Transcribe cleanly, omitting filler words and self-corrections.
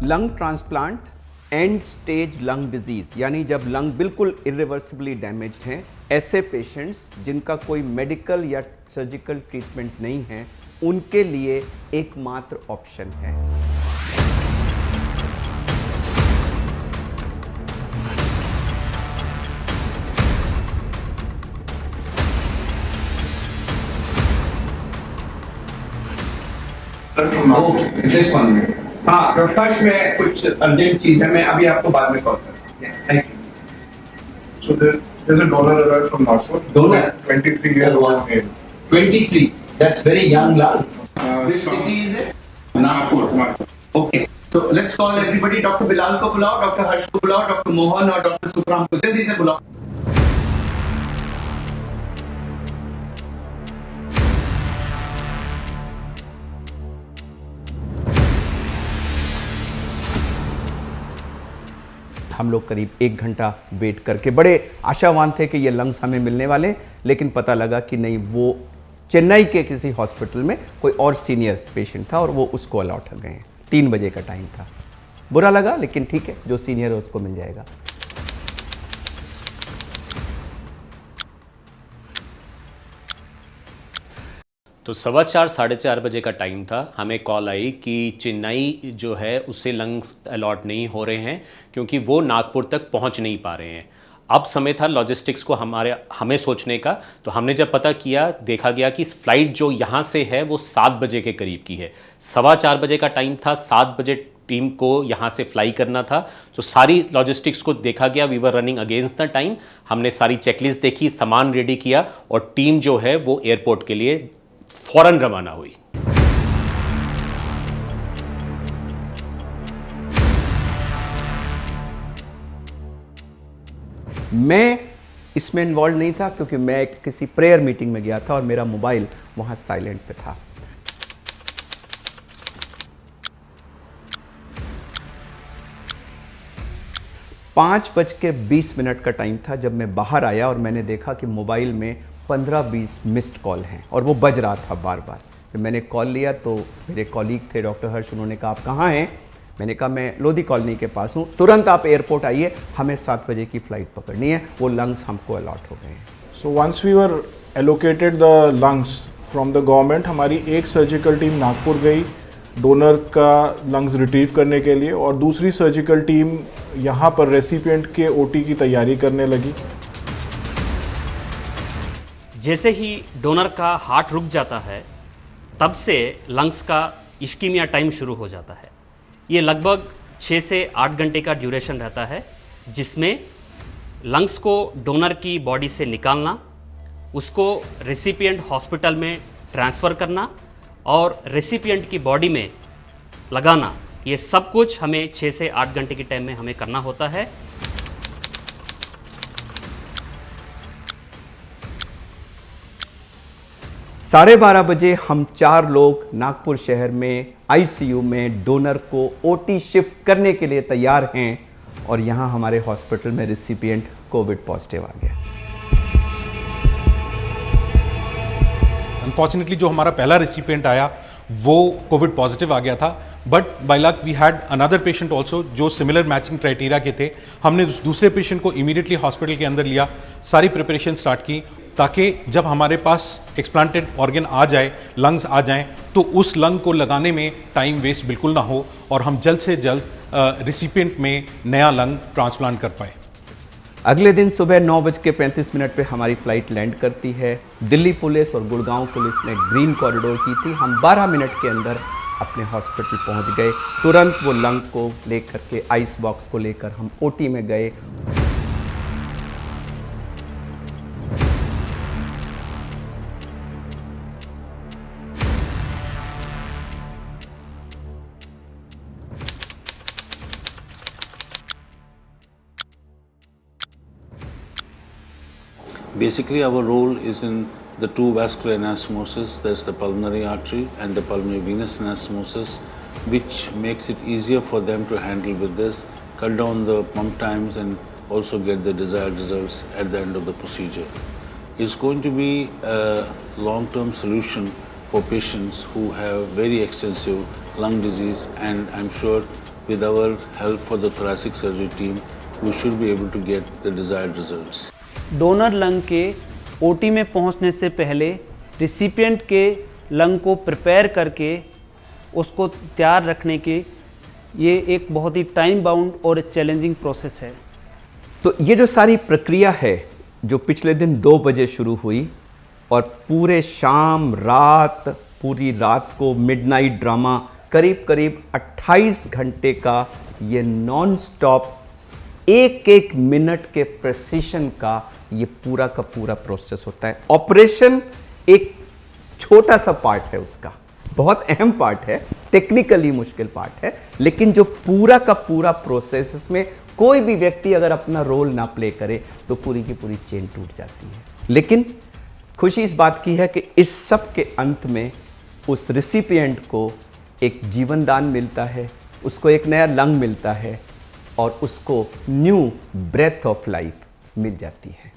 Lung transplant and stage lung disease, यानी जब lung बिल्कुल इरिवर्सिबली डैमेज्ड हैं, ऐसे पेशेंट्स जिनका कोई मेडिकल या सर्जिकल ट्रीटमेंट नहीं है, उनके लिए एकमात्र ऑप्शन है। हाँ प्रकाश, में कुछ अर्जेंट चीज है, मैं अभी आपको बाद में कॉल करूँगा। Thank you. So there's a donor arrived from Nagpur. Donor? 23-year-old male. 23. That's very young, Lal. Which From city is it? Nagpur. Nagpur. Okay. So let's call everybody. Dr. Bilal को बुलाओ, Dr. हर्ष को बुलाओ, Dr. Mohan और Dr. Sukhram को जल्दी से बुलाओ। हम लोग करीब 1 घंटा वेट करके बड़े आशावान थे कि ये लंग्स हमें मिलने वाले, लेकिन पता लगा कि नहीं, वो चेन्नई के किसी हॉस्पिटल में कोई और सीनियर पेशेंट था और वो उसको अलॉट हो गए हैं। 3 बजे का टाइम था। बुरा लगा, लेकिन ठीक है, जो सीनियर है उसको मिल जाएगा। तो 4:15 साढ़े 4 बजे का टाइम था। हमें कॉल आई कि चेन्नई जो है उससे लंग्स अलॉट नहीं हो रहे हैं क्योंकि वो नागपुर तक पहुंच नहीं पा रहे हैं। अब समय था लॉजिस्टिक्स को हमें सोचने का, तो हमने जब पता किया, देखा गया कि फ़्लाइट जो यहाँ से है वो 7 बजे के करीब की है। 4:15 बजे का टाइम था, 7 बजे टीम को यहाँ से फ्लाई करना था। तो सारी लॉजिस्टिक्स को देखा गया, we were running against the time. हमने सारी चेकलिस्ट देखी, सामान रेडी किया और टीम जो है वो एयरपोर्ट के लिए फौरन रवाना हुई। मैं इसमें इन्वॉल्व नहीं था क्योंकि मैं किसी प्रेयर मीटिंग में गया था और मेरा मोबाइल वहां साइलेंट पे था। पाँच बज के 20 मिनट का टाइम था जब मैं बाहर आया और मैंने देखा कि मोबाइल में 15-20 मिस्ड कॉल हैं और वो बज रहा था बार बार। जब मैंने कॉल लिया तो मेरे कॉलीग थे डॉक्टर हर्ष, उन्होंने कहा आप कहाँ हैं? मैंने कहा मैं लोधी कॉलोनी के पास हूँ, तुरंत आप एयरपोर्ट आइए, हमें 7 बजे की फ़्लाइट पकड़नी है। वो लंग्स हमको अलॉट हो गए हैं। So once we were allocated the lungs from the government, हमारी एक सर्जिकल टीम नागपुर गई डोनर का लंग्स रिट्रीव करने के लिए और दूसरी सर्जिकल टीम यहाँ पर रेसिपिएंट के ओटी की तैयारी करने लगी। जैसे ही डोनर का हार्ट रुक जाता है, तब से लंग्स का इश्कीमिया टाइम शुरू हो जाता है। ये लगभग 6 से 8 घंटे का ड्यूरेशन रहता है, जिसमें लंग्स को डोनर की बॉडी से निकालना, उसको रेसिपिएंट हॉस्पिटल में ट्रांसफ़र करना और रेसिपिएंट की बॉडी में लगाना, ये सब कुछ हमें 6 से 8 घंटे के टाइम में हमें करना होता है। साढ़े 12 बजे हम 4 लोग नागपुर शहर में आईसीयू में डोनर को ओटी शिफ्ट करने के लिए तैयार हैं और यहाँ हमारे हॉस्पिटल में रेसिपिएंट कोविड पॉजिटिव आ गया। अनफॉर्चुनेटली जो हमारा पहला रेसिपिएंट आया वो कोविड पॉजिटिव आ गया था, but by luck we had another patient also जो सिमिलर मैचिंग क्राइटेरिया के थे। हमने दूसरे पेशेंट को इमीडिएटली हॉस्पिटल के अंदर लिया, सारी प्रिपरेशन स्टार्ट की ताकि जब हमारे पास एक्सप्लांटेड ऑर्गन आ जाए, लंग्स आ जाएं, तो उस लंग को लगाने में टाइम वेस्ट बिल्कुल ना हो और हम जल्द से जल्द रेसिपिएंट में नया लंग ट्रांसप्लांट कर पाए। अगले दिन सुबह 9:35 पे हमारी फ़्लाइट लैंड करती है। दिल्ली पुलिस और गुड़गांव पुलिस ने ग्रीन कॉरिडोर की थी। हम 12 मिनट के अंदर अपने हॉस्पिटल पहुंच गए। तुरंत वो लंग को लेकर के, आइस बॉक्स को लेकर हम ओटी में गए। Basically, our role is in the two vascular anastomosis. There's the pulmonary artery and the pulmonary venous anastomosis, which makes it easier for them to handle with this, cut down the pump times and also get the desired results at the end of the procedure. It's going to be a long-term solution for patients who have very extensive lung disease, and I'm sure with our help for the thoracic surgery team, we should be able to get the desired results. Donor lung के OT में पहुंचने से पहले recipient के lung को prepare करके उसको तैयार रखने के ये एक बहुत ही टाइम बाउंड और चैलेंजिंग प्रोसेस है। तो ये जो सारी प्रक्रिया है जो पिछले दिन 2 बजे शुरू हुई और पूरे शाम रात पूरी रात को मिडनाइट ड्रामा करीब करीब 28 घंटे का ये नॉन स्टॉप एक एक मिनट के प्रेसिशन का ये पूरा का पूरा प्रोसेस होता है। ऑपरेशन एक छोटा सा पार्ट है उसका, बहुत अहम पार्ट है, टेक्निकली मुश्किल पार्ट है, लेकिन जो पूरा का पूरा प्रोसेस, इसमें कोई भी व्यक्ति अगर अपना रोल ना प्ले करे तो पूरी की पूरी चेन टूट जाती है। लेकिन खुशी इस बात की है कि इस सब के अंत में उस रिसिपिएंट को एक जीवन दान मिलता है, उसको एक नया लंग मिलता है और उसको न्यू ब्रेथ ऑफ लाइफ मिल जाती है।